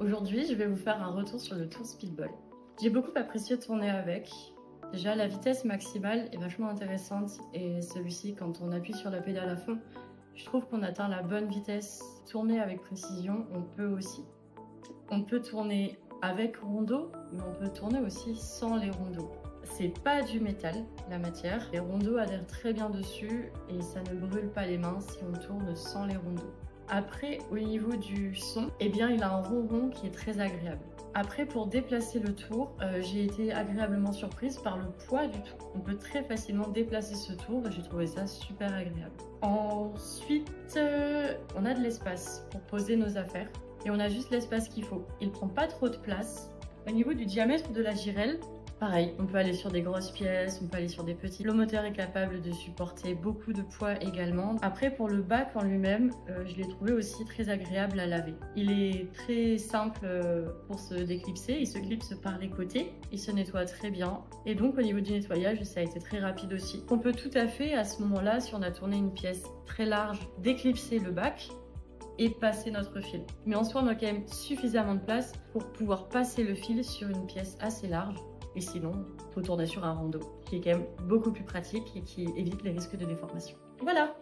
Aujourd'hui, je vais vous faire un retour sur le Tour Speedball. J'ai beaucoup apprécié tourner avec. Déjà, la vitesse maximale est vachement intéressante et celui-ci, quand on appuie sur la pédale à fond, je trouve qu'on atteint la bonne vitesse. Tourner avec précision, on peut aussi. On peut tourner avec rondeau, mais on peut tourner aussi sans les rondeaux. C'est pas du métal, la matière. Les rondeaux adhèrent très bien dessus et ça ne brûle pas les mains si on tourne sans les rondeaux. Après, au niveau du son, eh bien, il a un ronron qui est très agréable. Après, pour déplacer le tour, j'ai été agréablement surprise par le poids du tour. On peut très facilement déplacer ce tour et j'ai trouvé ça super agréable. Ensuite, on a de l'espace pour poser nos affaires et on a juste l'espace qu'il faut. Il prend pas trop de place. Au niveau du diamètre de la girelle, pareil, on peut aller sur des grosses pièces, on peut aller sur des petits. Le moteur est capable de supporter beaucoup de poids également. Après, pour le bac en lui-même, je l'ai trouvé aussi très agréable à laver. Il est très simple pour se déclipser, il se clipse par les côtés, il se nettoie très bien. Et donc au niveau du nettoyage, ça a été très rapide aussi. On peut tout à fait, à ce moment-là, si on a tourné une pièce très large, déclipser le bac et passer notre fil. Mais en soi, on a quand même suffisamment de place pour pouvoir passer le fil sur une pièce assez large. Et sinon, il faut tourner sur un rondeau, qui est quand même beaucoup plus pratique et qui évite les risques de déformation. Voilà!